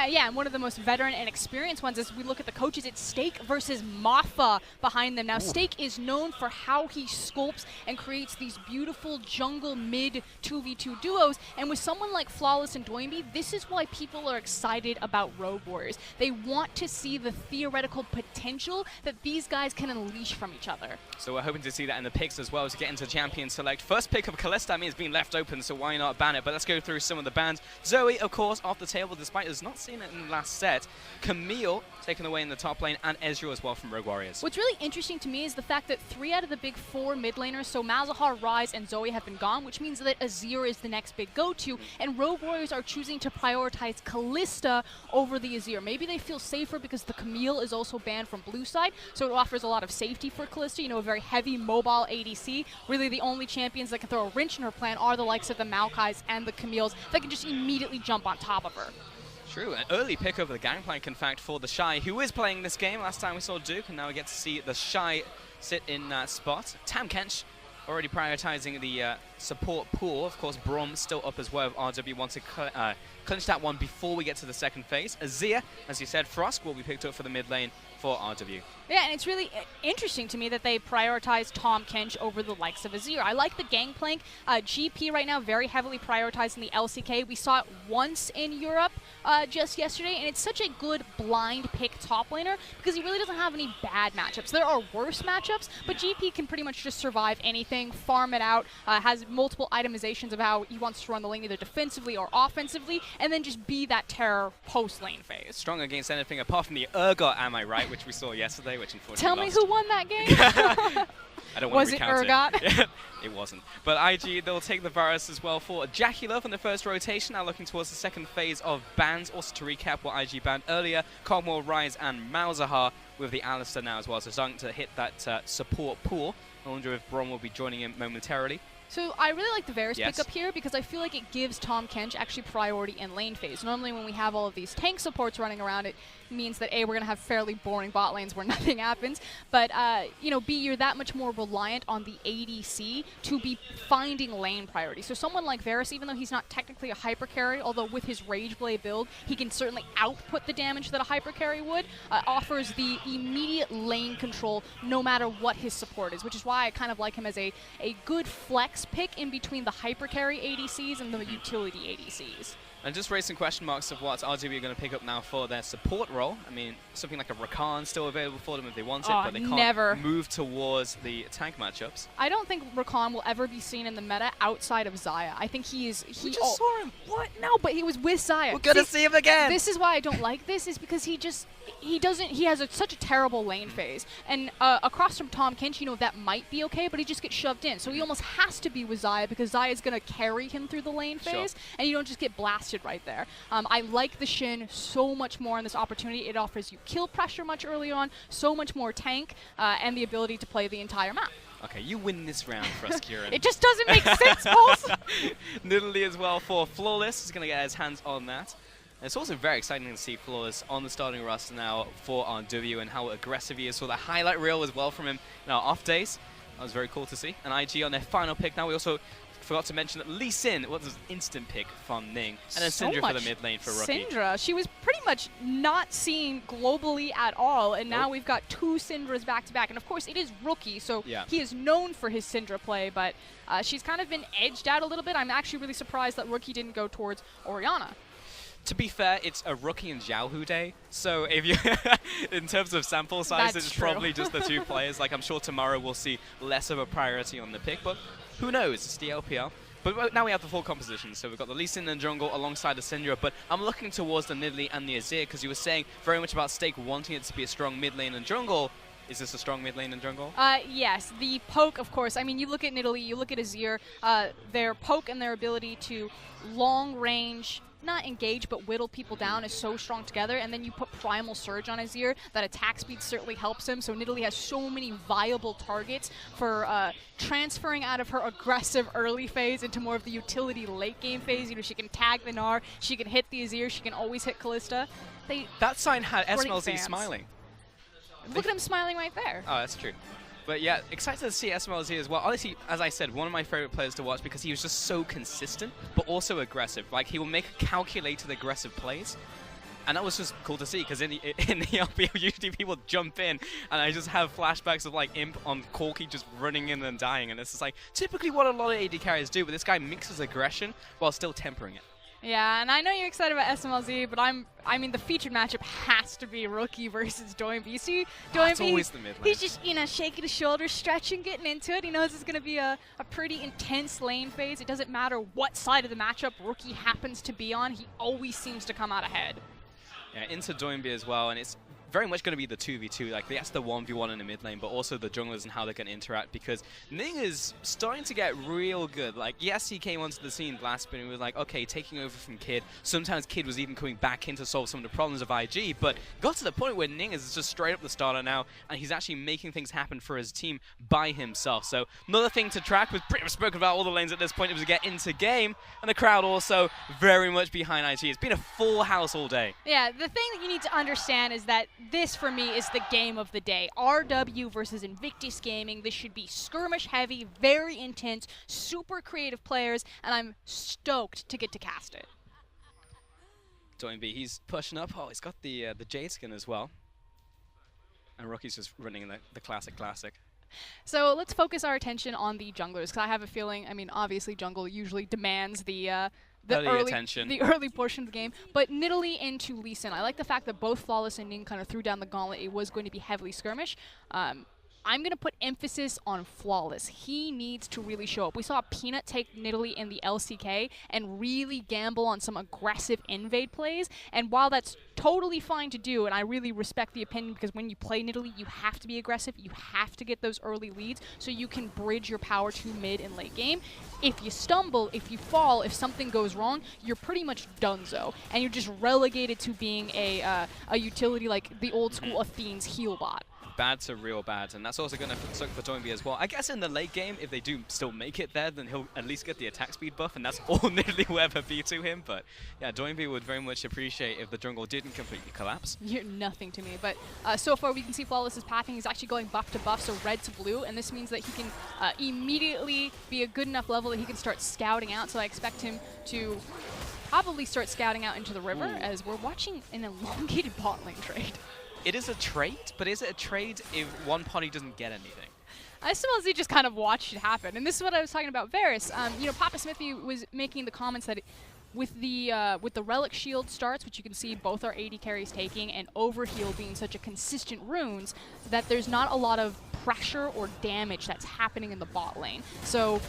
Yeah, and one of the most veteran and experienced ones as we look at the coaches, it's Steak versus Maffa behind them. Now, Steak is known for how he sculpts and creates these beautiful jungle mid 2v2 duos, and with someone like Flawless and Doinby, this is why people are excited about Rogue Warriors. They want to see the theoretical potential that these guys can unleash from each other. So we're hoping to see that in the picks as well to get into Champion Select. First pick of Kalista, I mean, it's been left open, so why not ban it? But let's go through some of the bans. Zoe, of course, off the table, despite us not seeing it in the last set. Camille taken away in the top lane, and Ezreal as well from Rogue Warriors. What's really interesting to me is the fact that 3 out of the big 4 mid laners, so Malzahar, Ryze, and Zoe have been gone, which means that Azir is the next big go-to, and Rogue Warriors are choosing to prioritize Kalista over the Azir. Maybe they feel safer because the Camille is also banned from blue side, so it offers a lot of safety for Kalista, you know, a very heavy mobile ADC. Really the only champions that can throw a wrench in her plan are the likes of the Maokais and the Camilles that can just immediately jump on top of her. True, an early pick over the Gangplank, in fact, for the Shy, who is playing this game. Last time we saw Duke, and now we get to see the Shy sit in that spot. Tam Kench already prioritizing the support pool. Of course, Braum still up as well. RW wants to clinch that one before we get to the second phase. Azir, as you said, Frost will be picked up for the mid lane for RW. Yeah, and it's really interesting to me that they prioritize Tahm Kench over the likes of Azir. I like the Gangplank. GP right now very heavily prioritizing the LCK. We saw it once in Europe just yesterday, and it's such a good blind pick top laner because he really doesn't have any bad matchups. There are worse matchups, but GP can pretty much just survive anything, farm it out, has multiple itemizations of how he wants to run the lane either defensively or offensively, and then just be that terror post-lane phase. Strong against anything apart from the Urgot, am I right, which we saw yesterday, which unfortunately Tell me lost. who won that game? I don't want to recount it Urgot? It wasn't. But IG, they'll take the Varus as well for Jackie Love in the first rotation, now looking towards the second phase of bans. Also to recap what IG banned earlier, Cogmore, Ryze, and Malzahar with the Alistar now as well, so starting to hit that support pool. I wonder if Braum will be joining in momentarily. So I really like the Varus pickup here because I feel like it gives Tahm Kench actually priority in lane phase. Normally when we have all of these tank supports running around, it means that A, we're going to have fairly boring bot lanes where nothing happens, but you know, B, you're that much more reliant on the ADC to be finding lane priority. So someone like Varus, even though he's not technically a hyper carry, although with his Rageblade build, he can certainly output the damage that a hyper carry would, offers the immediate lane control no matter what his support is, which is why I kind of like him as a good flex pick in between the hyper carry ADCs and the utility ADCs. And just raising question marks of what RGB are going to pick up now for their support role. I mean, something like a Rakan still available for them if they want it, but they can't move towards the tank matchups. I don't think Rakan will ever be seen in the meta outside of Xayah. I think we just saw him. What? No, but he was with Xayah. We're going to see him again. This is why I don't like this, is because he has such a terrible lane phase. And across from Tahm Kench, you know, that might be okay, but he just gets shoved in. So he almost has to be with Xayah because Xayah is going to carry him through the lane phase, and you don't just get blasted right there. I like the Shin so much more in this opportunity. It offers you kill pressure much early on, so much more tank, and the ability to play the entire map. Okay, you win this round for us, Kieran. It just doesn't make sense, Pulse! Nidalee as well for Flawless. He's going to get his hands on that. And it's also very exciting to see Flawless on the starting roster now for RW and how aggressive he is. So the highlight reel as well from him in our off days. That was very cool to see. And IG on their final pick now. We also forgot to mention that Lee Sin was an instant pick from Ning. And then Syndra for the mid lane for Rookie. Syndra, she was pretty much not seen globally at all, and now we've got 2 Syndras back to back. And of course, it is Rookie, so he is known for his Syndra play, but she's kind of been edged out a little bit. I'm actually really surprised that Rookie didn't go towards Orianna. To be fair, it's a Rookie and Xiaohu day, so if you, in terms of sample size, it's probably just the 2 players. Like, I'm sure tomorrow we'll see less of a priority on the pick, but who knows? It's the LPL. But now we have the full composition, so we've got the Lee Sin and jungle alongside the Syndra, but I'm looking towards the Nidalee and the Azir, because you were saying very much about Steak wanting it to be a strong mid lane and jungle. Is this a strong mid lane and jungle? Yes, the poke, of course. I mean, you look at Nidalee, you look at Azir, their poke and their ability to long range, not engage, but whittle people down is so strong together, and then you put Primal Surge on Azir, that attack speed certainly helps him, so Nidalee has so many viable targets for transferring out of her aggressive early phase into more of the utility late game phase. You know, she can tag the Gnar, she can hit the Azir, she can always hit Kalista. That sign had SMLZ smiling. Look at him smiling right there. Oh, that's true. But yeah, excited to see SMLZ as well. Honestly, as I said, one of my favorite players to watch because he was just so consistent, but also aggressive. Like, he will make calculated aggressive plays. And that was just cool to see, because in the LPL, usually people jump in, and I just have flashbacks of like Imp on Corky just running in and dying, and it's just like typically what a lot of AD carriers do, but this guy mixes aggression while still tempering it. Yeah, and I know you're excited about SMLZ, but I mean, the featured matchup has to be Rookie versus Doinby. See, Doinby, always the mid lane. He's just, you know, shaking his shoulders, stretching, getting into it. He knows it's going to be a pretty intense lane phase. It doesn't matter what side of the matchup Rookie happens to be on. He always seems to come out ahead. Yeah, into Doinby as well, and it's very much going to be the 2v2. Like, that's the 1v1 in the mid lane, but also the junglers and how they can interact, because Ning is starting to get real good. Like, yes, he came onto the scene last, but he was like, okay, taking over from Kid. Sometimes Kid was even coming back in to solve some of the problems of IG, but got to the point where Ning is just straight up the starter now, and he's actually making things happen for his team by himself. So another thing to track, we've pretty much spoken about all the lanes at this point, it was to get into game, and the crowd also very much behind IG. It's been a full house all day. Yeah, the thing that you need to understand is that this, for me, is the game of the day. RW versus Invictus Gaming. This should be skirmish heavy, very intense, super creative players, and I'm stoked to get to cast it. Doinby, he's pushing up. Oh, he's got the Jade skin as well. And Rookie's just running in the classic. So let's focus our attention on the junglers, because I have a feeling, I mean, obviously jungle usually demands the early portion of the game, but Nidalee into Lee Sin. I like the fact that both Flawless and Ning kind of threw down the gauntlet. It was going to be heavily skirmish. I'm going to put emphasis on Flawless. He needs to really show up. We saw Peanut take Nidalee in the LCK and really gamble on some aggressive invade plays, and while that's totally fine to do, and I really respect the opinion, because when you play Nidalee, you have to be aggressive, you have to get those early leads so you can bridge your power to mid and late game. If you stumble, if you fall, if something goes wrong, you're pretty much donezo, and you're just relegated to being a utility like the old school Athene's heal bot. Bad to real bad, and that's also going to suck for Doinby as well. I guess in the late game, if they do still make it there, then he'll at least get the attack speed buff, and that's all Nidalee will ever be to him. But yeah, Doinby would very much appreciate if the jungle didn't completely collapse. You're nothing to me, but so far we can see Flawless's pathing. He's actually going buff to buff, so red to blue, and this means that he can immediately be a good enough level that he can start scouting out, so I expect him to probably start scouting out into the river, as we're watching an elongated bot lane trade. It is a trade, but is it a trade if one party doesn't get anything? SMLZ just kind of watched it happen, and this is what I was talking about Varus. You know, Papa Smithy was making the comments that with the Relic Shield starts, which you can see both our AD carries taking, and Overheal being such a consistent runes, that there's not a lot of pressure or damage that's happening in the bot lane. So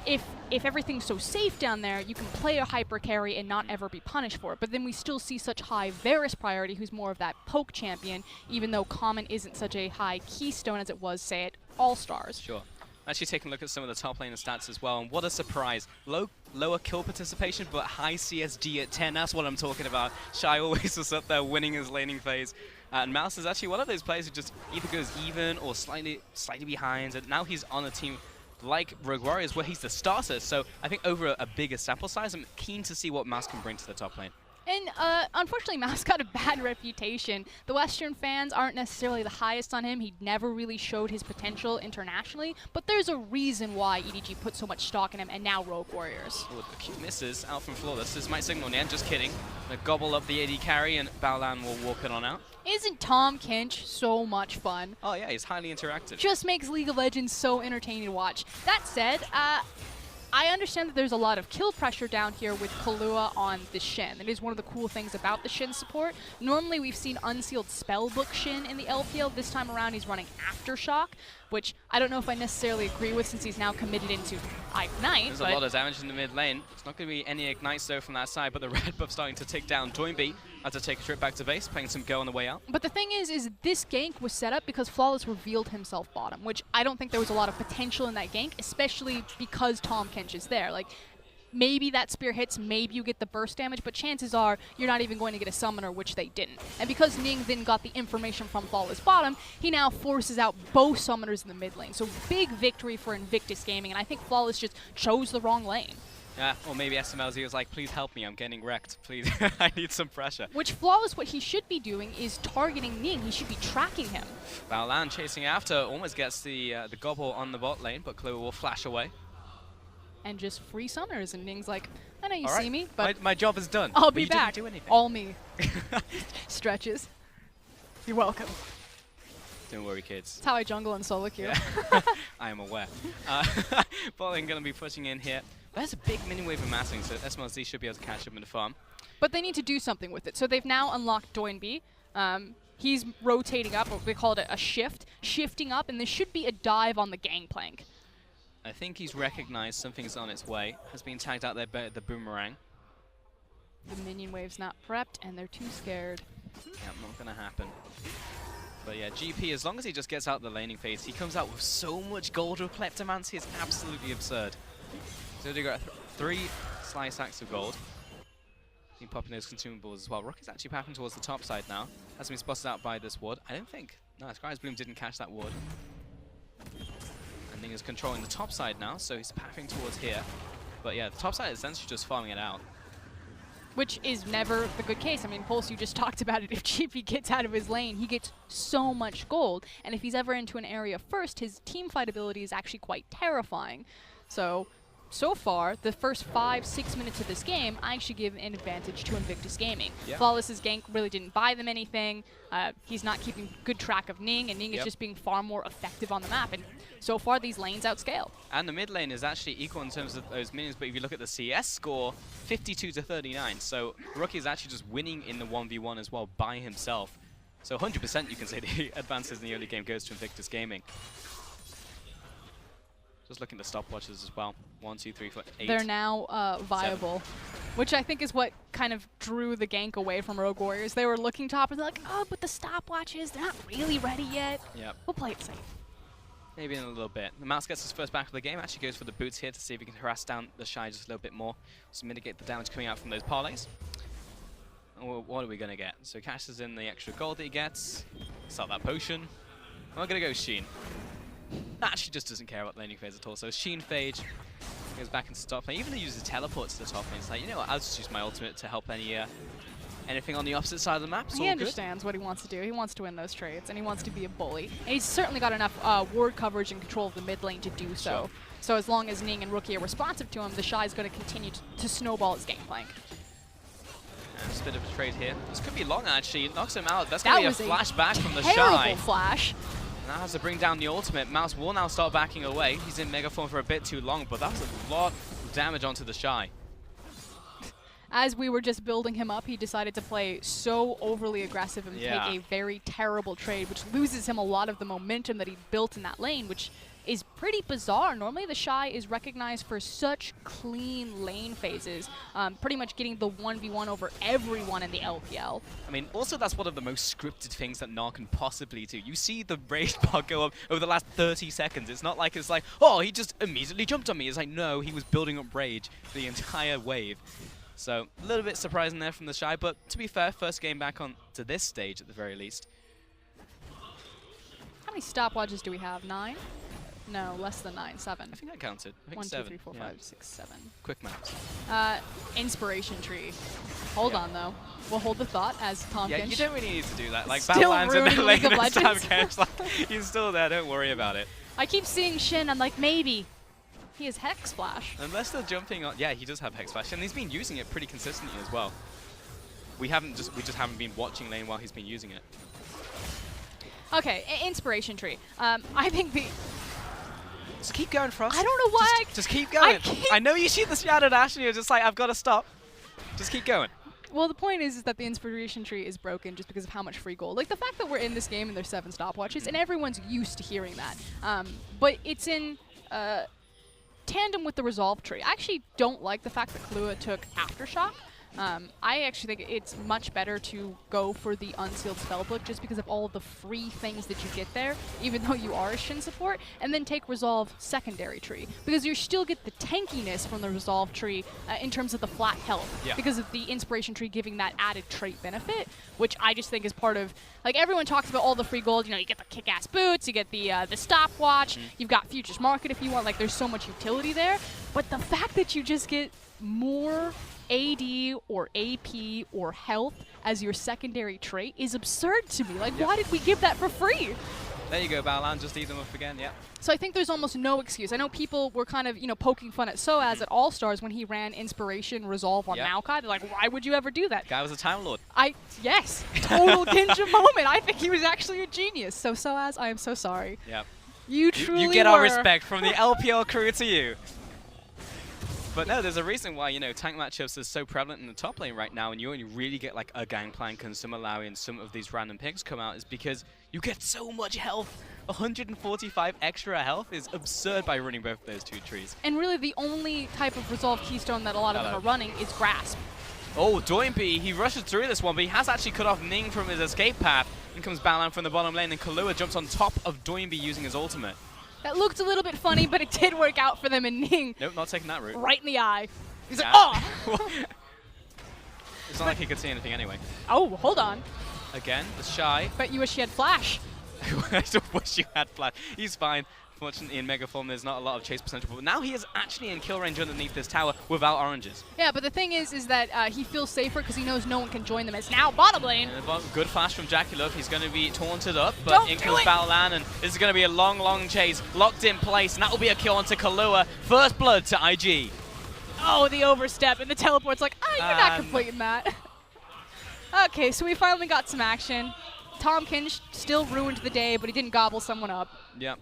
if everything's so safe down there, you can play a hyper carry and not ever be punished for it. But then we still see such high Varus priority, who's more of that poke champion, even though Common isn't such a high keystone as it was, say, at All-Stars. Sure. Actually taking a look at some of the top lane stats as well, and what a surprise. Lower kill participation, but high CSG at 10. That's what I'm talking about. Shy always was up there winning his laning phase. And Mouse is actually one of those players who just either goes even or slightly behind, and now he's on a team like Rogue Warriors, where he's the starter. So I think over a bigger sample size, I'm keen to see what Mouse can bring to the top lane. And unfortunately, Mouse got a bad reputation. The Western fans aren't necessarily the highest on him. He never really showed his potential internationally, but there's a reason why EDG put so much stock in him, and now Rogue Warriors. Oh, the cute misses out from Flawless. This might signal Nian, just kidding. They gobble up the AD carry, and Baolan will walk it on out. Isn't Tom Kinch so much fun? Oh yeah, he's highly interactive. Just makes League of Legends so entertaining to watch. That said, I understand that there's a lot of kill pressure down here with Kahlua on the Shin. It is one of the cool things about the Shin support. Normally we've seen unsealed Spellbook Shin in the LPL. This time around he's running Aftershock, which I don't know if I necessarily agree with since he's now committed into Ignite. There's a lot of damage in the mid lane. It's not going to be any Ignites though from that side, but the red buff starting to tick down. Doinby had to take a trip back to base, playing some Go on the way out. But the thing is this gank was set up because Flawless revealed himself bottom, which I don't think there was a lot of potential in that gank, especially because Tom Kinch is there. Like, maybe that spear hits, maybe you get the burst damage, but chances are you're not even going to get a summoner, which they didn't. And because Ning then got the information from Flawless bottom, he now forces out both summoners in the mid lane. So big victory for Invictus Gaming, and I think Flawless just chose the wrong lane. Yeah, or maybe SMLZ was like, please help me, I'm getting wrecked. Please, I need some pressure. Which Flawless, what he should be doing is targeting Ning. He should be tracking him. Baolan chasing after, almost gets the gobble on the bot lane, but Chloe will flash away. and just free Summers. And Ning's like, I know you All right. see me, but my job is done. I'll be you back. Didn't do anything. All me. Stretches. You're welcome. Don't worry, kids. That's how I jungle in solo queue. Yeah. I am aware. Botlane going to be pushing in here. There's a big mini wave of massing, so SMLZ should be able to catch up in the farm. But they need to do something with it. So they've now unlocked Doinby. He's rotating up, or we call it a shift, shifting up, and there should be a dive on the gangplank. I think he's recognized something's on its way. Has been tagged out there by the boomerang. The minion wave's not prepped, and they're too scared. Yeah, not going to happen. But yeah, GP, as long as he just gets out the laning phase, he comes out with so much gold with Kleptomancy, it's absolutely absurd. So they got 3 slice sacks of gold. He's popping those consumables as well. Rookie's actually pathing towards the top side now. Has been spotted out by this ward. I don't think... No, Scry's Bloom didn't catch that ward. And Ning is controlling the top side now, so he's pathing towards here. But yeah, the top side is essentially just farming it out. Which is never the good case. I mean, Pulse, you just talked about it. If GP gets out of his lane, he gets so much gold. And if he's ever into an area first, his team fight ability is actually quite terrifying. So far, the first 5-6 minutes of this game, I actually give an advantage to Invictus Gaming. Yep. Flawless's gank really didn't buy them anything. He's not keeping good track of Ning, and Ning is just being far more effective on the map. And so far, these lanes outscale. And the mid lane is actually equal in terms of those minions, but if you look at the CS score, 52-39. So Rookie is actually just winning in the 1v1 as well by himself. So 100% you can say the advances in the early game goes to Invictus Gaming. Just looking at the stopwatches as well. 1, 2, 3, 4, 8. They're now viable, 7. which I think is what kind of drew the gank away from Rogue Warriors. They were looking top, and they're like, oh, but the stopwatches, they're not really ready yet. Yep. We'll play it safe. Maybe in a little bit. The Mouse gets his first back of the game, actually goes for the boots here to see if he can harass down the Shy just a little bit more. So mitigate the damage coming out from those parlays. And what are we going to get? So cashes in the extra gold that he gets. Sell that potion. We're going to go Sheen. Actually just doesn't care about the laning phase at all. So Sheen Phage goes back into top lane. Even though he uses teleport to the top lane, it's like, you know what, I'll just use my ultimate to help anything on the opposite side of the map. It's he all understands what he wants to do. He wants to win those trades, and he wants to be a bully. And he's certainly got enough ward coverage and control of the mid lane to do so. Sure. So as long as Ning and Rookie are responsive to him, the Shy is going to continue to snowball his gangplank. And just a bit of a trade here. This could be long, actually. It knocks him out. That's going to be a flashback from the Shy. Terrible flash. Now has to bring down the ultimate. Mouse will now start backing away. He's in Mega Form for a bit too long, but that's a lot of damage onto the Shy. As we were just building him up, he decided to play so overly aggressive and take a very terrible trade, which loses him a lot of the momentum that he built in that lane, which is pretty bizarre. Normally the Shy is recognized for such clean lane phases, pretty much getting the 1v1 over everyone in the LPL. I mean, also that's one of the most scripted things that Gnar can possibly do. You see the rage bar go up over the last 30 seconds. It's not like it's like, oh, he just immediately jumped on me. It's like, no, he was building up rage for the entire wave. So a little bit surprising there from the Shy, but to be fair, first game back on to this stage at the very least. How many stopwatches do we have? 9? No, less than 9. 7. I think I counted. I think 1, 2, 7. 3, 4, 5, 6, 7. Quick maths. Inspiration tree. Hold on though. We'll hold the thought as Tom Yeah, you don't really need to do that. Like still Battlelands and the League of lane Legends. Kench, like, he's still there. Don't worry about it. I keep seeing Shin. I'm like, maybe. He has Hex Flash. Unless they're jumping on, yeah, he does have Hex Flash, and he's been using it pretty consistently as well. We just haven't been watching lane while he's been using it. Okay, Inspiration Tree. I think the. Just keep going, Frost. I don't know why. Just keep going. I know you see the Shadow Dash, and you're just like, I've got to stop. Just keep going. Well, the point is that the Inspiration Tree is broken just because of how much free gold. Like the fact that we're in this game and there's 7 stopwatches, and everyone's used to hearing that. But it's in. Tandem with the Resolve tree. I actually don't like the fact that Kahlua took Aftershock. I actually think it's much better to go for the Unsealed Spellbook just because of all of the free things that you get there, even though you are a Shin support, and then take Resolve secondary tree, because you still get the tankiness from the Resolve tree in terms of the flat health, because of the Inspiration tree giving that added trait benefit, which I just think is part of, like everyone talks about all the free gold, you know, you get the kick-ass boots, you get the stopwatch, you've got Futures Market if you want, like there's so much utility there, but the fact that you just get more AD or AP or health as your secondary trait is absurd to me. Like, why did we give that for free? There you go, Balan. Just eat them up again. Yeah. So I think there's almost no excuse. I know people were kind of, poking fun at Soaz at All-Stars when he ran Inspiration Resolve on Maokai. They're like, why would you ever do that? Guy was a Time Lord. Yes, total Ginja moment. I think he was actually a genius. So Soaz, I am so sorry. Yep. You truly You get were. our respect from the LPL crew to you. But no, there's a reason why, tank matchups are so prevalent in the top lane right now, and you only really get like a Gangplank and some Alawi and some of these random picks come out, is because you get so much health. 145 extra health is absurd by running both of those two trees. And really the only type of Resolve Keystone that a lot of them are running is Grasp. Oh, Doinby, he rushes through this one, but he has actually cut off Ning from his escape path. In comes Balan from the bottom lane, and Kahlua jumps on top of Doinby using his ultimate. That looked a little bit funny, but it did work out for them, and Ning. Nope, not taking that route. Right in the eye. He's like, oh! It's not like he could see anything anyway. Oh, hold on. Again, the Shy. Bet you wish you had Flash. I just wish you had Flash. He's fine. Fortunately, in Mega Form, there's not a lot of chase potential, but now he is actually in kill range underneath this tower without oranges. Yeah, but the thing is that he feels safer because he knows no one can join them. It's now bottom lane. Good flash from Jackie Look. He's going to be taunted up, but in comes Balan, and this is going to be a long, long chase. Locked in place, and that will be a kill onto Kahlua. First blood to IG. Oh, the overstep, and the teleport's like, you're not completing that. Okay, so we finally got some action. Tahm Kench still ruined the day, but he didn't gobble someone up. Yep.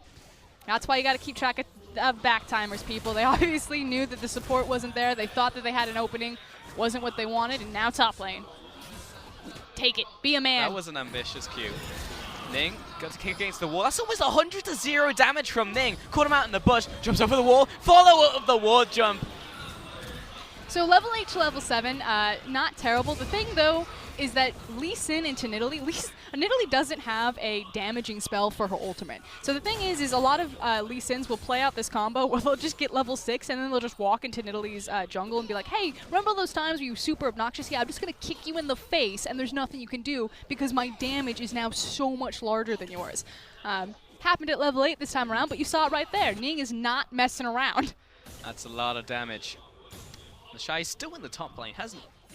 That's why you got to keep track of back-timers, people. They obviously knew that the support wasn't there. They thought that they had an opening. Wasn't what they wanted, and now top lane. Take it. Be a man. That was an ambitious Q. Ning got to kick against the wall. That's almost 100-0 damage from Ning. Caught him out in the bush. Jumps over the wall. Follow-up of the ward jump. So level 8 to level 7, not terrible. The thing, though, is that Lee Sin into Nidalee, Nidalee doesn't have a damaging spell for her ultimate. So the thing is a lot of Lee Sins will play out this combo where they'll just get level 6 and then they'll just walk into Nidalee's jungle and be like, hey, remember those times where you were super obnoxious? Yeah, I'm just going to kick you in the face and there's nothing you can do because my damage is now so much larger than yours. Happened at level 8 this time around, but you saw it right there. Ning is not messing around. That's a lot of damage. The Shy is still in the top lane.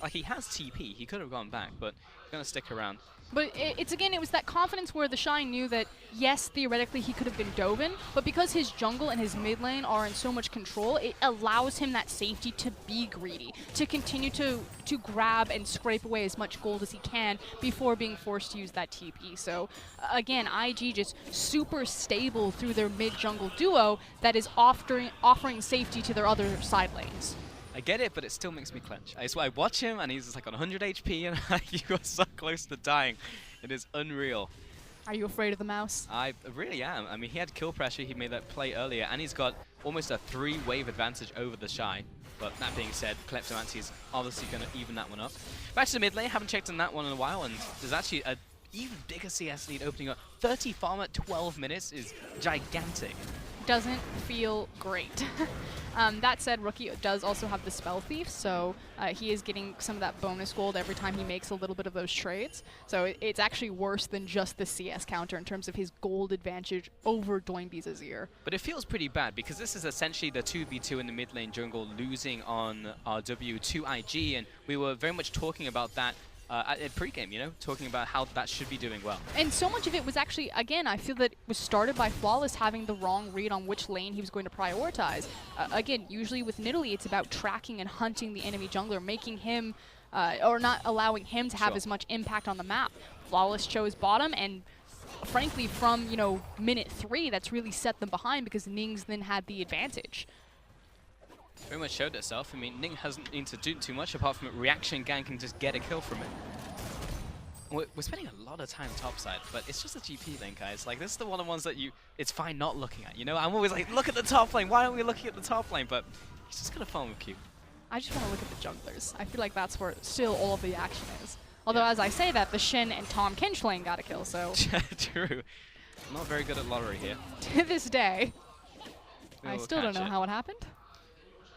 He has TP. He could have gone back, but he's going to stick around. But it was that confidence where the Shy knew that, yes, theoretically he could have been Dovin, but because his jungle and his mid lane are in so much control, it allows him that safety to be greedy, to continue to grab and scrape away as much gold as he can before being forced to use that TP. So, again, IG just super stable through their mid-jungle duo that is offering safety to their other side lanes. I get it, but it still makes me clench. I watch him, and he's just like on 100 HP, and you are so close to dying. It is unreal. Are you afraid of the mouse? I really am. I mean, he had kill pressure. He made that play earlier, and he's got almost a 3-wave advantage over the Shy. But that being said, Kleptomancy is obviously going to even that one up. Back to the mid lane. Haven't checked on that one in a while, and there's actually an even bigger CS lead opening up. 30 farm at 12 minutes is gigantic. Doesn't feel great. That said, Rookie does also have the Spell Thief, so he is getting some of that bonus gold every time he makes a little bit of those trades. So it's actually worse than just the CS counter in terms of his gold advantage over Doinby's Azir. But it feels pretty bad because this is essentially the 2v2 in the mid lane jungle losing on RW to IG, and we were very much talking about that at pregame, talking about how that should be doing well. And so much of it was actually, again, I feel that it was started by Flawless having the wrong read on which lane he was going to prioritize. Again, usually with Nidalee, it's about tracking and hunting the enemy jungler, making him, or not allowing him to have as much impact on the map. Flawless chose bottom, and frankly, from, minute 3, that's really set them behind because Ning's then had the advantage. Very much showed itself. I mean, Ning hasn't needed to do too much apart from reaction gank and just get a kill from it. We're spending a lot of time topside, but it's just a GP lane, guys. Like, this is the one of the ones that it's fine not looking at, I'm always like, look at the top lane. Why aren't we looking at the top lane? But he's just going to farm with Q. I just want to look at the junglers. I feel like that's where still all of the action is. Although, as I say that, the Shen and Tahm Kench lane got a kill, so... True. I'm not very good at lottery here. To this day. I still don't know how it happened.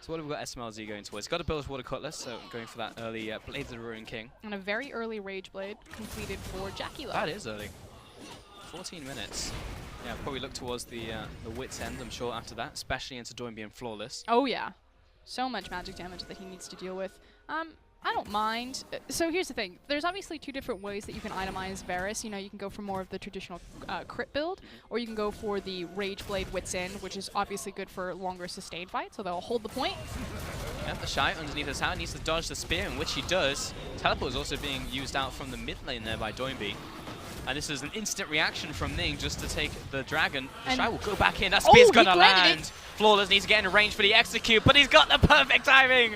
So what have we got SMLZ going towards? Got a Bill's Water Cutlass, so going for that early Blades of the Ruined King. And a very early Rage Blade completed for Jackie Low. That is early. 14 minutes. Yeah, probably look towards the wit's end, I'm sure, after that, especially into Doinby and Flawless. Oh, yeah. So much magic damage that he needs to deal with. I don't mind. So here's the thing. There's obviously two different ways that you can itemize Varus. You know, you can go for more of the traditional crit build, or you can go for the Rage Blade Wits In, which is obviously good for longer sustained fights, so they'll hold the point. Yep, the Shy underneath his tower needs to dodge the spear, in which he does. Teleport is also being used out from the mid lane there by Doinby. And this is an instant reaction from Ning just to take the dragon. The Shy will go back in. That spear's gonna land. Flawless needs to get in range for the execute, but he's got the perfect timing.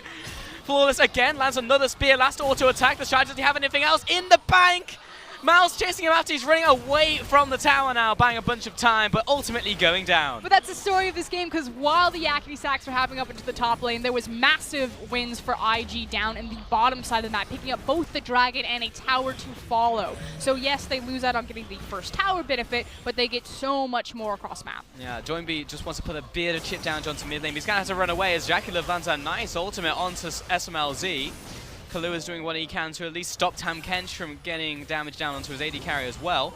Flawless again lands another spear. Last auto attack. The Shy doesn't have anything else in the bank. Mouse chasing him after he's running away from the tower now, buying a bunch of time, but ultimately going down. But that's the story of this game, because while the Yakety Sacks were happening up into the top lane, there was massive wins for IG down in the bottom side of the map, picking up both the dragon and a tower to follow. So yes, they lose out on getting the first tower benefit, but they get so much more across map. Yeah, Doinby just wants to put a bit of chip down onto mid lane, but he's going to have to run away as Jackie lands a nice ultimate onto SMLZ. Kalu is doing what he can to at least stop Tam Kench from getting damage down onto his AD carry as well.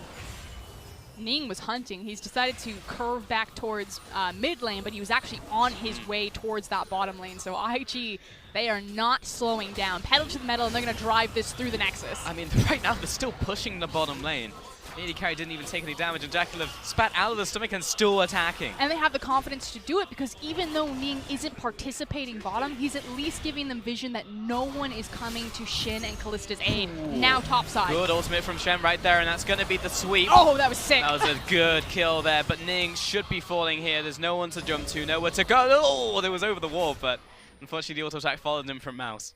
Ning was hunting. He's decided to curve back towards mid lane, but he was actually on his way towards that bottom lane. So IG, they are not slowing down. Pedal to the metal, and they're going to drive this through the Nexus. I mean, right now they're still pushing the bottom lane. AD carry didn't even take any damage, and Dracula spat out of the stomach and still attacking. And they have the confidence to do it, because even though Ning isn't participating bottom, he's at least giving them vision that no one is coming to Shin and Kallista's aid. Ooh. Now top side. Good ultimate from Shen right there, and that's going to be the sweep. Oh, that was sick. That was a good kill there, but Ning should be falling here. There's no one to jump to, nowhere to go. Oh, there was over the wall, but unfortunately the auto attack followed him from Mouse.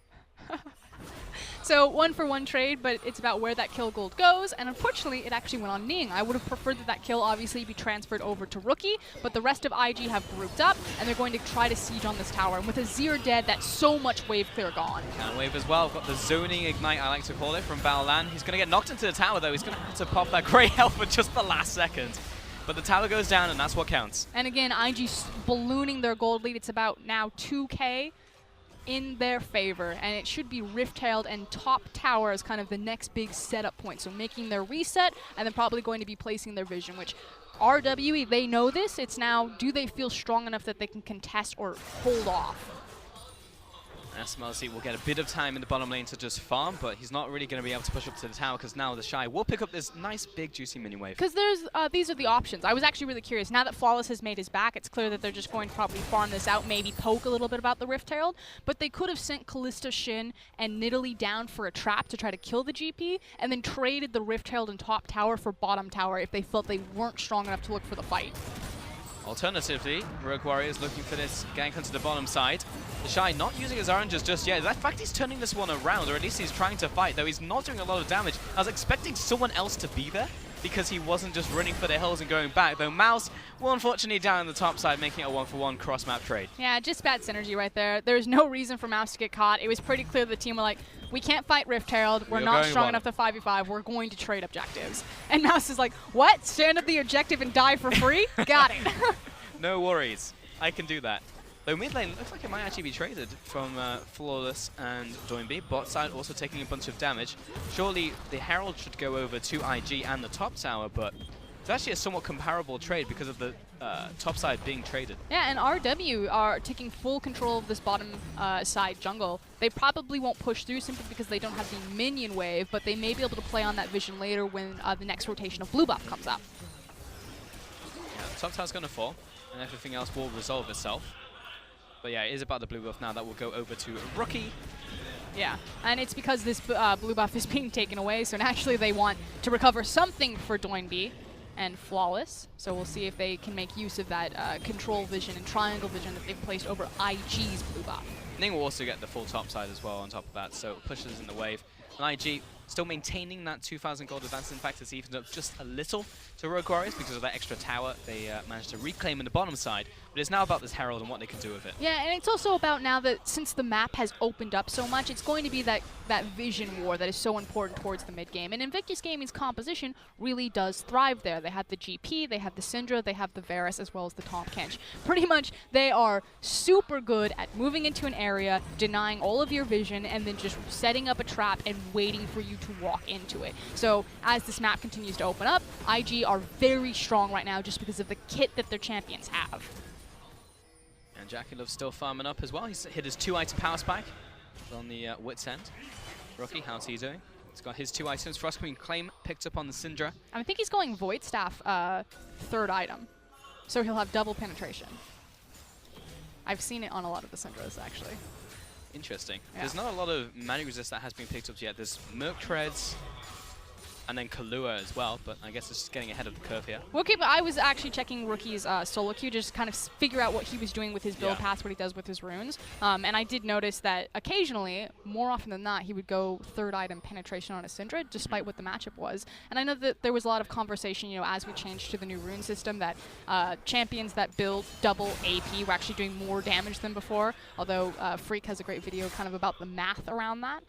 So 1-for-1 trade, but it's about where that kill gold goes, and unfortunately it actually went on Ning. I would have preferred that kill obviously be transferred over to Rookie, but the rest of IG have grouped up, and they're going to try to siege on this tower. And with Azir dead, that's so much wave clear gone. Can wave as well. Got the zoning ignite, I like to call it, from Baolan. He's going to get knocked into the tower though. He's going to have to pop that great health for just the last second. But the tower goes down, and that's what counts. And again, IG ballooning their gold lead. It's about now 2K. In their favor, and it should be Rift-Tailed and top tower as kind of the next big setup point. So making their reset, and then probably going to be placing their vision, which RWE, they know this. It's now, do they feel strong enough that they can contest or hold off? SMLZ will get a bit of time in the bottom lane to just farm, but he's not really going to be able to push up to the tower, because now the Shy will pick up this nice, big, juicy mini wave. Because there's these are the options. I was actually really curious. Now that Flawless has made his back, it's clear that they're just going to probably farm this out, maybe poke a little bit about the Rift-Tailed, but they could have sent Kalista, Shin, and Nidalee down for a trap to try to kill the GP, and then traded the Rift-Tailed and top tower for bottom tower if they felt they weren't strong enough to look for the fight. Alternatively, Rogue Warriors looking for this gank onto the bottom side. The Shy not using his oranges just yet. In fact, he's turning this one around, or at least he's trying to fight, though he's not doing a lot of damage. I was expecting someone else to be there, because he wasn't just running for the hills and going back, though Mouse will unfortunately down on the top side, making it a 1-for-1 cross-map trade. Yeah, just bad synergy right there. There's no reason for Mouse to get caught. It was pretty clear the team were like, we can't fight Rift-Tailed, we're not strong enough to 5v5, we're going to trade objectives. And Mouse is like, what? Stand up the objective and die for free? Got it. No worries, I can do that. Though mid lane looks like it might actually be traded from Flawless and Doinby. Bot side also taking a bunch of damage. Surely the Herald should go over to IG and the top tower, but it's actually a somewhat comparable trade because of the top side being traded. Yeah, and RW are taking full control of this bottom side jungle. They probably won't push through simply because they don't have the minion wave, but they may be able to play on that vision later when the next rotation of blue buff comes up. Yeah, the top tower's going to fall, and everything else will resolve itself. But yeah, it is about the blue buff now that will go over to Rookie. Yeah, and it's because this blue buff is being taken away, so naturally they want to recover something for Doinby and Flawless. So we'll see if they can make use of that control vision and triangle vision that they've placed over IG's blue buff. Ning will also get the full top side as well on top of that, so it pushes in the wave. And IG still maintaining that 2,000 gold advance. In fact, it's evened up just a little to Rogue Warriors because of that extra tower they managed to reclaim in the bottom side. But it's now about this Herald and what they can do with it. Yeah, and it's also about now that since the map has opened up so much, it's going to be that vision war that is so important towards the mid game. And Invictus Gaming's composition really does thrive there. They have the GP, they have the Syndra, they have the Varus, as well as the Tahm Kench. Pretty much, they are super good at moving into an area, denying all of your vision, and then just setting up a trap and waiting for you to walk into it. So as this map continues to open up, IG are very strong right now just because of the kit that their champions have. And JackeyLove's still farming up as well. He's hit his 2-item power spike. on the wit's end. Rookie, how's he doing? He's got his 2 items. Frost Queen Claim picked up on the Syndra. I think he's going Void Staff 3rd item. So he'll have double penetration. I've seen it on a lot of the Syndras, actually. Interesting. Yeah. There's not a lot of Magic Resist that has been picked up yet. There's Merc Treads, and then Kahlua as well, but I guess it's just getting ahead of the curve here. Well, okay, but I was actually checking Rookie's solo queue, just kind of figure out what he was doing with his build paths, what he does with his runes. And I did notice that occasionally, more often than not, he would go 3rd item penetration on a Syndra, despite what the matchup was. And I know that there was a lot of conversation, you know, as we changed to the new rune system, that champions that build double AP were actually doing more damage than before, although Freak has a great video kind of about the math around that.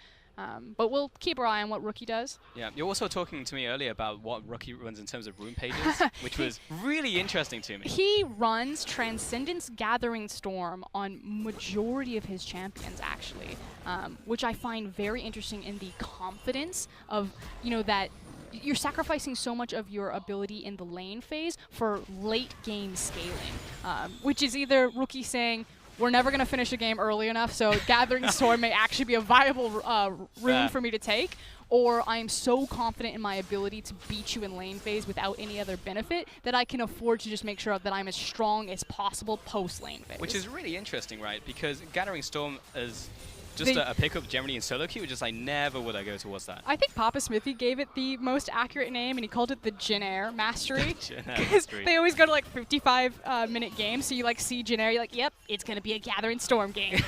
But we'll keep our eye on what Rookie does. Yeah, you're also talking to me earlier about what Rookie runs in terms of rune pages, which was really interesting to me. He runs Transcendence Gathering Storm on majority of his champions, actually, which I find very interesting in the confidence of, you know, that you're sacrificing so much of your ability in the lane phase for late game scaling, which is either Rookie saying, we're never going to finish a game early enough, so Gathering Storm may actually be a viable rune for me to take, or I am so confident in my ability to beat you in lane phase without any other benefit that I can afford to just make sure that I'm as strong as possible post-lane phase. Which is really interesting, right? Because Gathering Storm is just a pickup generally in solo queue, just I never would I go towards that. I think Papa Smithy gave it the most accurate name, and he called it the Jin Air Mastery. Because they always go to like 55-minute games, so you like see Jin Air, you're like, yep, it's going to be a Gathering Storm game.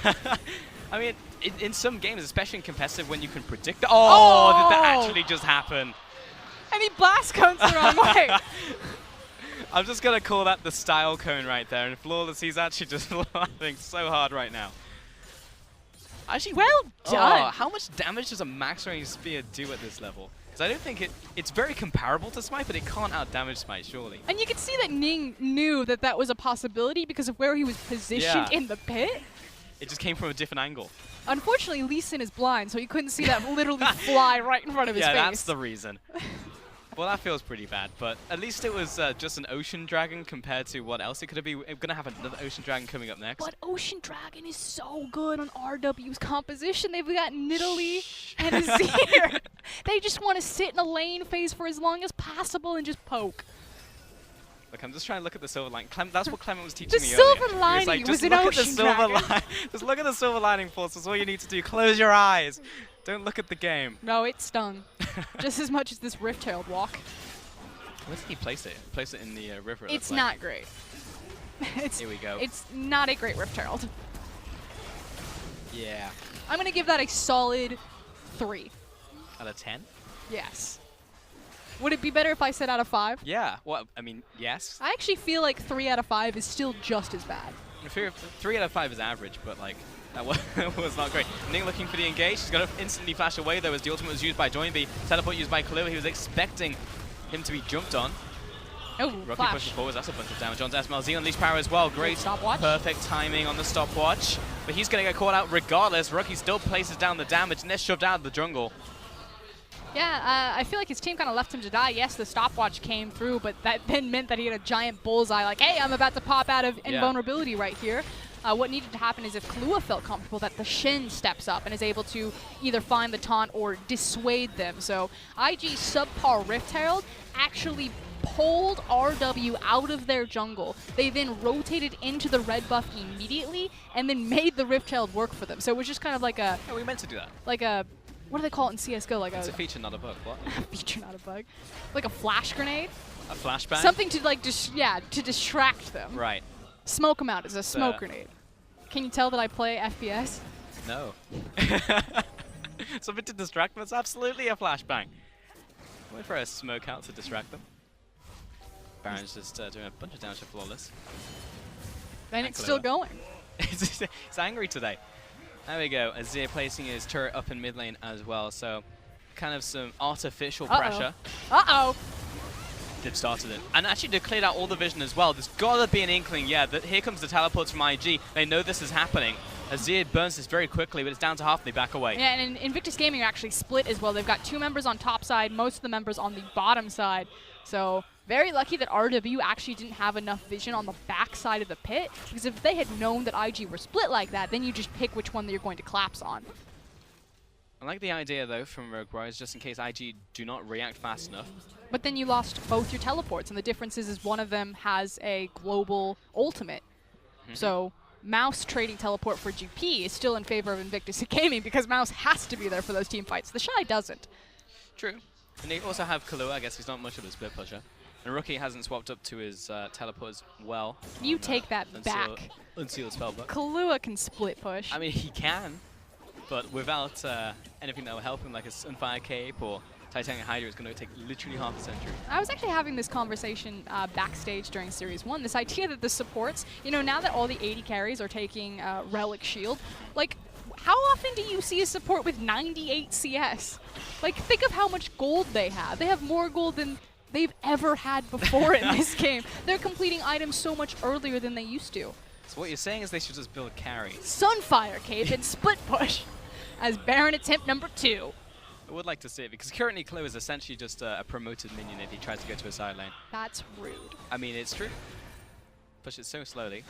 I mean, in some games, especially in competitive, when you can predict... Oh, did that actually just happen? And he blast cones the wrong way. I'm just going to call that the style cone right there, and Flawless, he's actually just laughing so hard right now. Actually, well done. How much damage does a max range spear do at this level? Because I don't think it's very comparable to Smite, but it can't out-damage Smite, surely. And you can see that Ning knew that that was a possibility because of where he was positioned in the pit. It just came from a different angle. Unfortunately, Lee Sin is blind, so he couldn't see that literally fly right in front of his face. Yeah, that's the reason. Well, that feels pretty bad, but at least it was just an Ocean Dragon compared to what else it could be. We're going to have another Ocean Dragon coming up next. But Ocean Dragon is so good on RW's composition. They've got Nidalee and Azir. They just want to sit in a lane phase for as long as possible and just poke. Look, I'm just trying to look at the silver lining. That's what Clement was teaching me earlier. The silver lining was an Ocean Dragon. Just look at the silver lining, Force. That's all you need to do. Close your eyes. Don't look at the game. No, it stung. Just as much as this Rift-tailed walk. Where did he place it? Place it in the river. It's not great. Here we go. It's not a great Rift-tailed. Yeah. I'm going to give that a solid 3. Out of 10? Yes. Would it be better if I said out of 5? Yeah. Well, I mean, yes. I actually feel like 3 out of 5 is still just as bad. 3 out of 5 is average, but like, that was not great. Ning looking for the engage. He's going to instantly flash away, though, as the ultimate was used by Joinby. Teleport used by Kahlua. He was expecting him to be jumped on. Oh, Rocky pushes forwards. That's a bunch of damage on SMLZ. Unleash power as well. Great stopwatch. Perfect timing on the stopwatch. But he's going to get caught out regardless. Rocky still places down the damage, and they're shoved out of the jungle. Yeah, I feel like his team kind of left him to die. Yes, the stopwatch came through, but that then meant that he had a giant bullseye like, hey, I'm about to pop out of invulnerability right here. What needed to happen is if Kahlua felt comfortable, that the Shen steps up and is able to either find the taunt or dissuade them. So IG subpar Rift Herald actually pulled RW out of their jungle. They then rotated into the red buff immediately and then made the Rift Herald work for them. So it was just kind of like a... Yeah, we meant to do that. Like a... What do they call it in CSGO? Like it's a feature, not a bug. What? A feature, not a bug. Like a flash grenade? A flashbang? Something to like, to distract them. Right. Smoke them out as a smoke grenade. Can you tell that I play FPS? No. Something to distract them? It's absolutely a flashbang. Wait for a smoke out to distract them. Baron's just doing a bunch of damage to Flawless. And it's still going. It's angry today. There we go. Azir placing his turret up in mid lane as well, so kind of some artificial pressure. Uh-oh. They've started it. And actually, they cleared out all the vision as well. There's got to be an inkling, that here comes the teleports from IG. They know this is happening. Azir burns this very quickly, but it's down to half, and they back away. Yeah, and Invictus Gaming are actually split as well. They've got 2 members on top side, most of the members on the bottom side. So very lucky that RW actually didn't have enough vision on the back side of the pit, because if they had known that IG were split like that, then you just pick which one that you're going to collapse on. I like the idea, though, from Rogue Warriors, just in case IG do not react fast enough. But then you lost both your teleports, and the difference is one of them has a global ultimate. So Mouse trading teleport for GP is still in favor of Invictus Gaming because Mouse has to be there for those team fights. The Shy doesn't. True. And they also have Kahlua. I guess he's not much of a split pusher. And Rookie hasn't swapped up to his teleport as well. You take that back. Unseal spell, but Kahlua can split push. I mean, he can, but without anything that will help him, like a Sunfire Cape or Titanic Hydra, is going to take literally half a century. I was actually having this conversation backstage during Series 1. This idea that the supports, you know, now that all the 80 carries are taking Relic Shield, like, how often do you see a support with 98 CS? Like, think of how much gold they have. They have more gold than they've ever had before in this game. They're completing items so much earlier than they used to. So what you're saying is they should just build carry. Sunfire Cape and split push as Baron attempt number 2. I would like to see it, because currently Chloe is essentially just a promoted minion if he tries to go to a side lane. That's rude. I mean, it's true. Push it so slowly.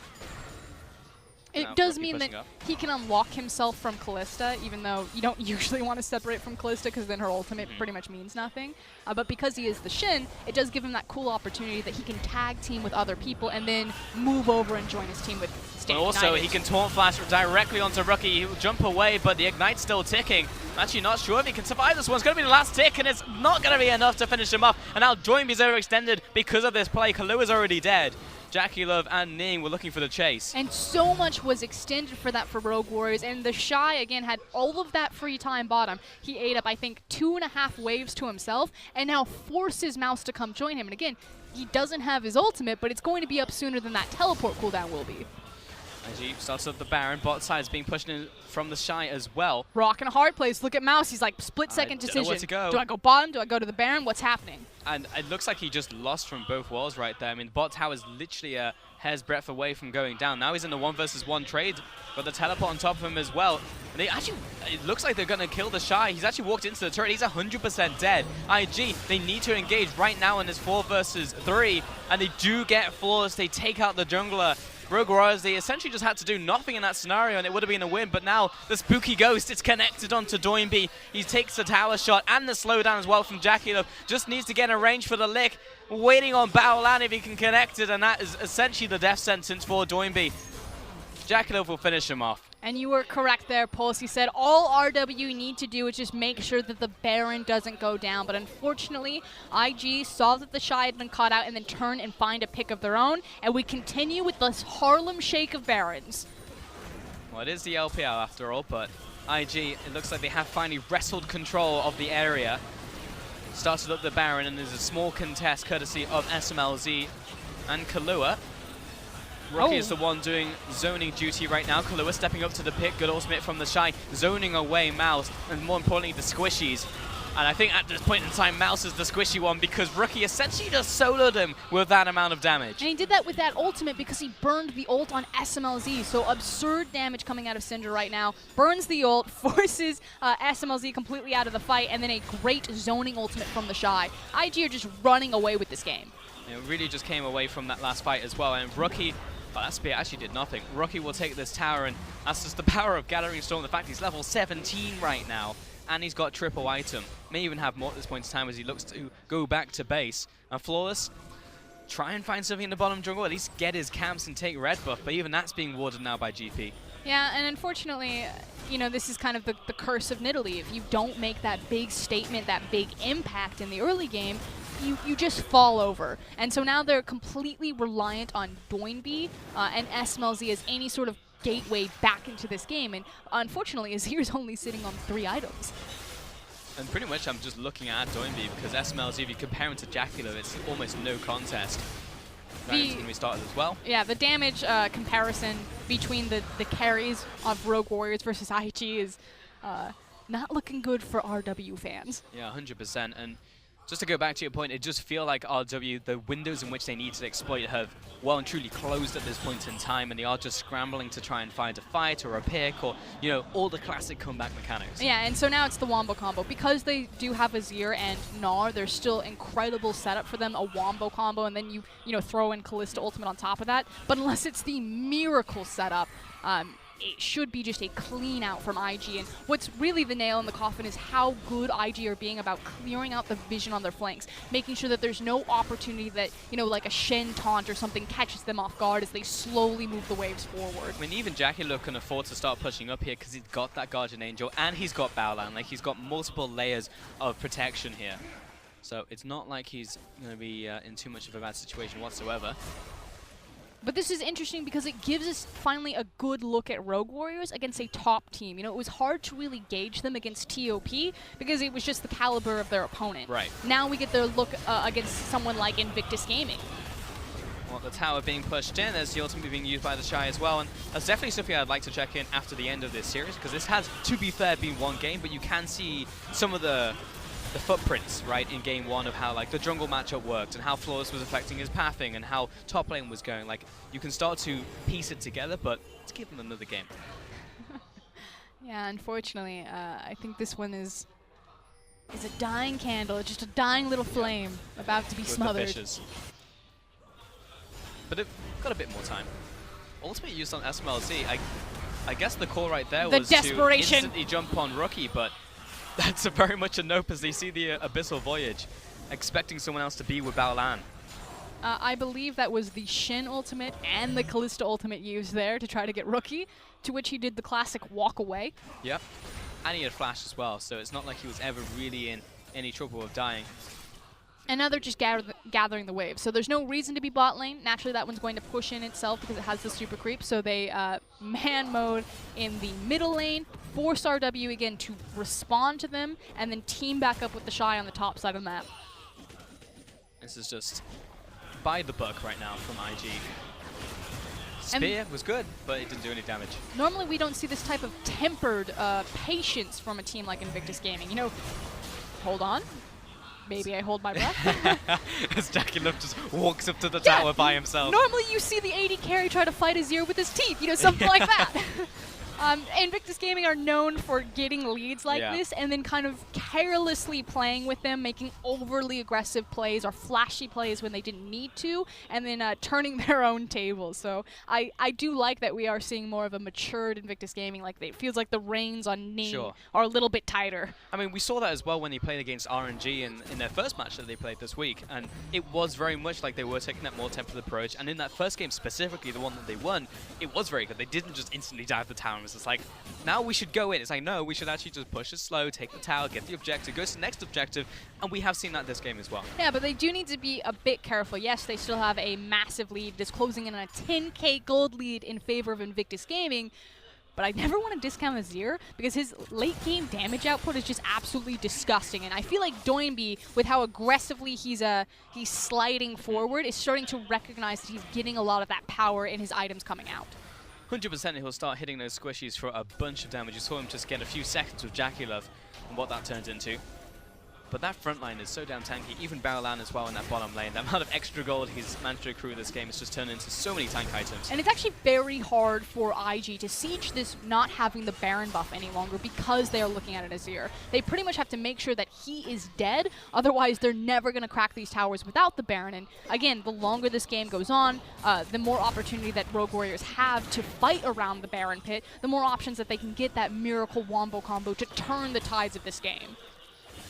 It does mean that he can unlock himself from Callista, even though you don't usually want to separate from Callista because then her ultimate pretty much means nothing. But because he is the Shin, it does give him that cool opportunity that he can tag team with other people and then move over and join his team with Stand Also, United. he can Taunt Flash directly onto Rookie. He'll jump away, but the Ignite's still ticking. I'm actually not sure if he can survive this one. It's going to be the last tick, and it's not going to be enough to finish him off. And now Doinby's overextended because of this play. Kalua's already dead. Jackie Love and Ning were looking for the chase. And so much was extended for that for Rogue Warriors, and the Shy, again, had all of that free time bottom. He ate up, I think, 2.5 waves to himself, and now forces Mouse to come join him. And again, he doesn't have his ultimate, but it's going to be up sooner than that teleport cooldown will be. IG starts up the Baron. Bot side is being pushed in from the Shy as well. Rock in a hard place. Look at Mouse. He's like, split-second decision. Know where to go. Do I go bottom? Do I go to the Baron? What's happening? And it looks like he just lost from both walls right there. I mean, bot tower is literally a hair's breadth away from going down. Now he's in the 1v1 trade, but the teleport on top of him as well. And they actually, it looks like they're going to kill the Shy. He's actually walked into the turret. He's 100% dead. IG, they need to engage right now in this 4 versus 3, and they do get Flawless. They take out the jungler. Rogue Warriors, they essentially just had to do nothing in that scenario and it would have been a win, but now the Spooky Ghost, it's connected onto Doinby. He takes the tower shot and the slowdown as well from Jackie Love. Just needs to get in range for the lick. Waiting on Baolan if he can connect it, and that is essentially the death sentence for Doinby. Jackie Love will finish him off. And you were correct there, Pulse. He said all RW need to do is just make sure that the Baron doesn't go down. But unfortunately, IG saw that the Shy had been caught out and then turn and find a pick of their own. And we continue with this Harlem Shake of Barons. Well, it is the LPL after all, but IG, it looks like they have finally wrestled control of the area. Started up the Baron, and there's a small contest courtesy of SMLZ and Kahlua. Rookie is the one doing zoning duty right now. Kahlua stepping up to the pick. Good ultimate from the Shy, zoning away Mouse, and more importantly, the Squishies. And I think at this point in time, Mouse is the squishy one because Rookie essentially just soloed him with that amount of damage. And he did that with that ultimate because he burned the ult on SMLZ. So absurd damage coming out of Syndra right now. Burns the ult, forces SMLZ completely out of the fight, and then a great zoning ultimate from the Shy. IG are just running away with this game. It really just came away from that last fight as well. And Rookie, well, that spear actually did nothing. Rookie will take this tower, and that's just the power of Gathering Storm. The fact he's level 17 right now, and he's got triple item. May even have more at this point in time as he looks to go back to base. And Flawless, try and find something in the bottom jungle, at least get his camps and take red buff, but even that's being warded now by GP. Yeah, and unfortunately, you know, this is kind of the curse of Nidalee. If you don't make that big statement, that big impact in the early game, you just fall over. And so now they're completely reliant on Doinby and SMLZ as any sort of gateway back into this game. And unfortunately, Azir's only sitting on 3 items. And pretty much I'm just looking at Doinby because SMLZ, if you compare him to Jackie Love, it's almost no contest. Dragon's going to be started as well. Yeah, the damage comparison between the carries of Rogue Warriors versus IG is not looking good for RW fans. Yeah, 100%. And just to go back to your point, it just feels like RW, the windows in which they need to exploit have well and truly closed at this point in time, and they are just scrambling to try and find a fight or a pick or, you know, all the classic comeback mechanics. Yeah, and so now it's the Wombo combo. Because they do have Azir and Gnar, there's still incredible setup for them, a Wombo combo, and then you know, throw in Callista ultimate on top of that. But unless it's the miracle setup, it should be just a clean out from IG. And what's really the nail in the coffin is how good IG are being about clearing out the vision on their flanks, making sure that there's no opportunity that, you know, like a Shen taunt or something catches them off guard as they slowly move the waves forward. I mean, even JackeyLove can afford to start pushing up here because he's got that Guardian Angel and he's got Baolan. Like, he's got multiple layers of protection here. So it's not like he's going to be in too much of a bad situation whatsoever. But this is interesting because it gives us finally a good look at Rogue Warriors against a top team. You know, it was hard to really gauge them against TOP because it was just the caliber of their opponent. Right. Now we get their look against someone like Invictus Gaming. Well, the tower being pushed in, there's the ultimate being used by the Shy as well, and that's definitely something I'd like to check in after the end of this series, because this has, to be fair, been one game, but you can see some of the footprints, right, in game one of how, like, the jungle matchup worked and how Flawless was affecting his pathing and how top lane was going. Like, you can start to piece it together, but let's give them another game. Yeah, unfortunately, I think this one is a dying candle, just a dying little flame about to be smothered. The fishes. But it got a bit more time. Ultimate used on SMLZ. I guess the call right there was to instantly jump on Rookie, but that's very much a nope as they see the Abyssal Voyage, expecting someone else to be with Baolan. I believe that was the Shen ultimate and the Kalista ultimate used there to try to get Rookie, to which he did the classic walk away. Yep, and he had flash as well, so it's not like he was ever really in any trouble of dying. And now they're just gathering the waves. So there's no reason to be bot lane. Naturally, that one's going to push in itself because it has the super creep. So they man mode in the middle lane, force RW again to respond to them, and then team back up with the Shy on the top side of the map. This is just by the book right now from IG. Spear was good, but it didn't do any damage. Normally, we don't see this type of tempered patience from a team like Invictus Gaming. You know, hold on. Maybe I hold my breath. As JackeyLove just walks up to the tower by himself. Normally you see the AD carry try to fight a Zero with his teeth, you know, something like that. Invictus Gaming are known for getting leads like this and then kind of carelessly playing with them, making overly aggressive plays or flashy plays when they didn't need to, and then turning their own tables. So I do like that we are seeing more of a matured Invictus Gaming. Like, it feels like the reins on Ning are a little bit tighter. I mean, we saw that as well when they played against RNG in their first match that they played this week, and it was very much like they were taking that more tempered approach. And in that first game specifically, the one that they won, it was very good. They didn't just instantly dive the tower. It's like, now we should go in. It's like, no, we should actually just push it slow, take the tower, get the objective, go to the next objective, and we have seen that this game as well. Yeah, but they do need to be a bit careful. Yes, they still have a massive lead. It's closing in on a 10k gold lead in favor of Invictus Gaming, but I never want to discount Azir because his late game damage output is just absolutely disgusting. And I feel like Doinby, with how aggressively he's sliding forward, is starting to recognize that he's getting a lot of that power in his items coming out. 100% he'll start hitting those squishies for a bunch of damage. You saw him just get a few seconds with JackeyLove and what that turns into. But that front line is so damn tanky. Even Baolan as well in that bottom lane. The amount of extra gold he's managed to accrue this game has just turned into so many tank items. And it's actually very hard for IG to siege this not having the Baron buff any longer because they are looking at an Azir. They pretty much have to make sure that he is dead. Otherwise, they're never going to crack these towers without the Baron. And again, the longer this game goes on, the more opportunity that Rogue Warriors have to fight around the Baron pit, the more options that they can get that miracle wombo combo to turn the tides of this game.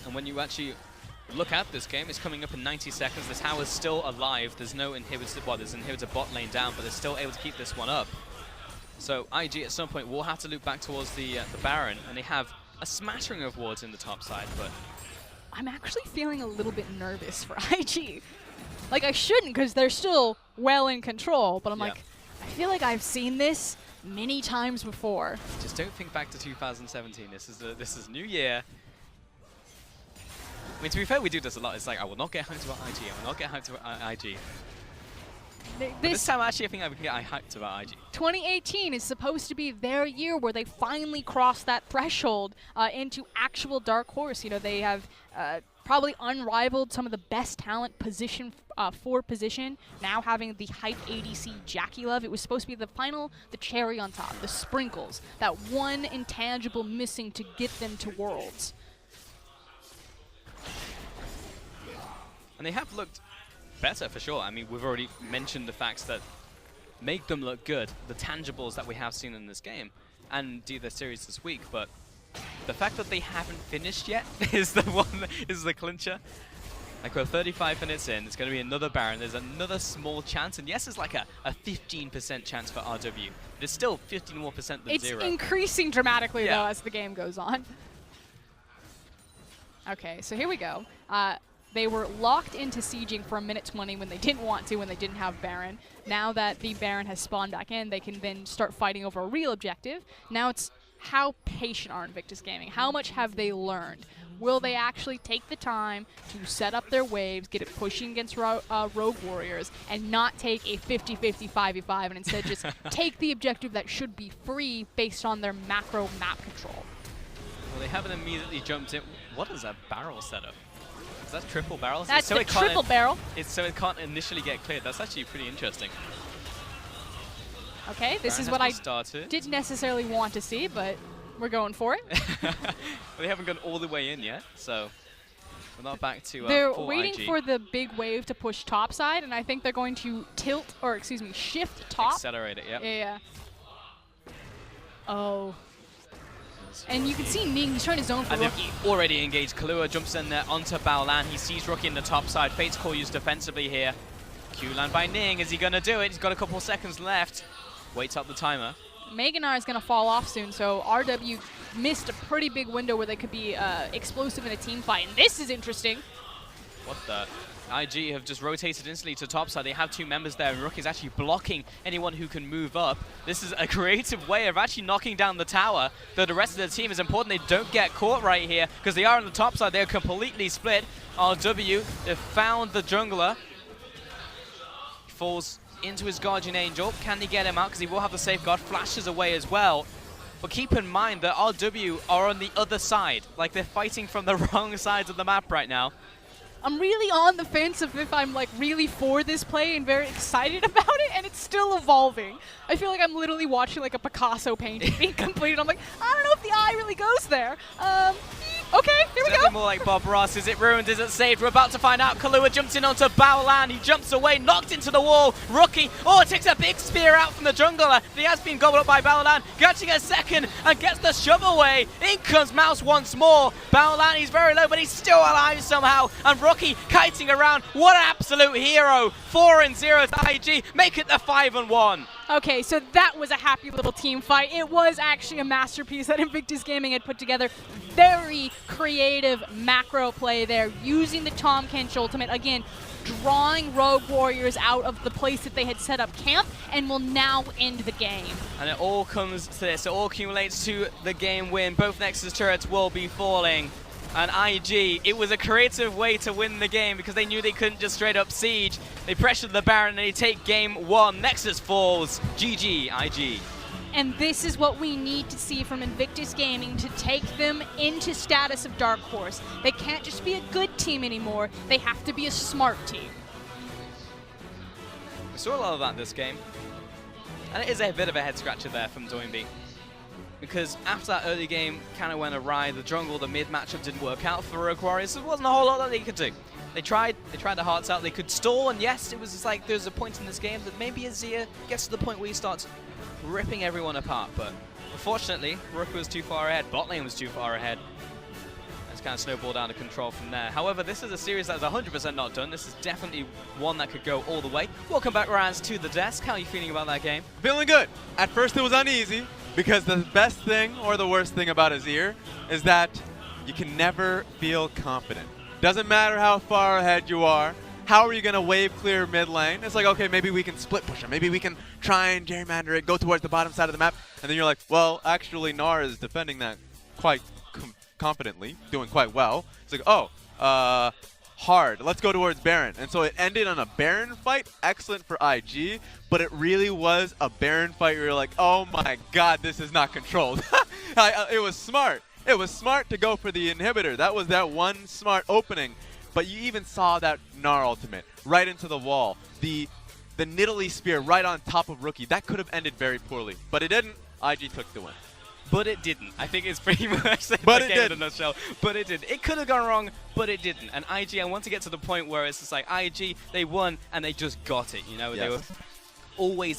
And when you actually look at this game, it's coming up in 90 seconds. The tower's still alive. There's no inhibitor. Well, there's an inhibitor bot lane down, but they're still able to keep this one up. So IG at some point will have to loop back towards the Baron, and they have a smattering of wards in the top side. But I'm actually feeling a little bit nervous for IG. Like, I shouldn't because they're still well in control, but I'm like, I feel like I've seen this many times before. Just don't think back to 2017. This is new year. I mean, to be fair, we do this a lot. It's like, I will not get hyped about IG. I will not get hyped about IG. This time, actually, I think I can get hyped about IG. 2018 is supposed to be their year where they finally cross that threshold into actual Dark Horse. You know, they have probably unrivaled some of the best talent position for position. Now having the hype ADC JackeyLove, it was supposed to be the cherry on top, the sprinkles, that one intangible missing to get them to Worlds. And they have looked better for sure. I mean, we've already mentioned the fact that make them look good, the tangibles that we have seen in this game, and do the series this week. But the fact that they haven't finished yet is the one that is the clincher. Like, we're 35 minutes in, it's going to be another Baron, there's another small chance, and yes, it's like a 15% chance for RW, but it's still 15 more percent than 0. It's increasing dramatically, though, as the game goes on. Okay, so here we go. They were locked into sieging for a minute 20 when they didn't want to, when they didn't have Baron. Now that the Baron has spawned back in, they can then start fighting over a real objective. Now it's how patient are Invictus Gaming? How much have they learned? Will they actually take the time to set up their waves, get it pushing against Rogue Warriors, and not take a 50-50 5v5, and instead just take the objective that should be free based on their macro map control? Well, they haven't immediately jumped in. What is that barrel setup? Is that triple barrels? That's the triple barrel. So it can't initially get cleared. That's actually pretty interesting. Okay, this is what I didn't necessarily want to see, but we're going for it. Well, they haven't gone all the way in yet, so we're not back to they're full waiting IG. for the big wave to push top side, and I think they're going to tilt, or excuse me, shift top. Accelerate it, yep. Yeah. Oh. And you can see Ning, he's trying to zone for and Rookie. they've already engaged. Kahlua jumps in there onto Baolan. He sees Rookie in the top side. Fate's Call used defensively here. Q-land by Ning. Is he going to do it? He's got a couple seconds left. Waits up the timer. Meganar is going to fall off soon, so RW missed a pretty big window where they could be explosive in a team fight. And this is interesting. What the? IG have just rotated instantly to top side. They have two members there, and Rookie's actually blocking anyone who can move up. This is a creative way of actually knocking down the tower, though the rest of the team is important they don't get caught right here, because they are on the top side. They're completely split. RW, they've found the jungler. He falls into his Guardian Angel. Can they get him out? Because he will have the safeguard. Flashes away as well. But keep in mind that RW are on the other side. Like, they're fighting from the wrong sides of the map right now. I'm really on the fence of if I'm like really for this play and very excited about it, and it's still evolving. I feel like I'm literally watching like a Picasso painting being completed. I'm like, I don't know if the eye really goes there. Okay, here we go. More like Bob Ross. Is it ruined? Is it saved? We're about to find out. Kahlua jumps in onto Baolan. He jumps away, knocked into the wall. Rookie, takes a big spear out from the jungler. He has been gobbled up by Baolan, catching a second and gets the shove away. In comes Mouse once more. Baolan, he's very low, but he's still alive somehow. And Rookie kiting around. What an absolute hero. 4-0 to IG. Make it the 5-1. Okay, so that was a happy little team fight. It was actually a masterpiece that Invictus Gaming had put together. Very creative macro play there, using the Tahm Kench ultimate. Again, drawing Rogue Warriors out of the place that they had set up camp and will now end the game. And it all comes to this. It all accumulates to the game win. Both Nexus turrets will be falling. And IG, it was a creative way to win the game because they knew they couldn't just straight up siege. They pressured the Baron and they take game 1. Nexus falls. GG, IG. And this is what we need to see from Invictus Gaming to take them into status of Dark Horse. They can't just be a good team anymore. They have to be a smart team. We saw a lot of that this game. And it is a bit of a head scratcher there from Doinby. Because after that early game kind of went awry, the jungle, the mid matchup didn't work out for Rogue Warriors. There wasn't a whole lot that they could do. They tried their hearts out. They could stall, and yes, it was just like there's a point in this game that maybe Azir gets to the point where he starts ripping everyone apart. But unfortunately, Rook was too far ahead. Bot lane was too far ahead. It's kind of snowballed out of control from there. However, this is a series that is 100% not done. This is definitely one that could go all the way. Welcome back, Rans, to the desk. How are you feeling about that game? Feeling good. At first it was uneasy, because the best thing or the worst thing about Azir is that you can never feel confident. Doesn't matter how far ahead you are. How are you going to wave clear mid lane? It's like, okay, maybe we can split push him. Maybe we can try and gerrymander it, go towards the bottom side of the map. And then you're like, well, actually, Gnar is defending that quite confidently, doing quite well. It's like, oh, hard. Let's go towards Baron. And so it ended on a Baron fight. Excellent for IG, but it really was a Baron fight where you're like, oh my god, this is not controlled. It was smart. It was smart to go for the inhibitor. That was that one smart opening. But you even saw that Gnar ultimate right into the wall. The Nidalee spear right on top of Rookie. That could have ended very poorly, but it didn't. IG took the win. But it didn't. I think it's pretty much the but game in a nutshell. But it did. It could have gone wrong, but it didn't. And IG, I want to get to the point where it's just like IG, they won and they just got it. You know, yes. They were always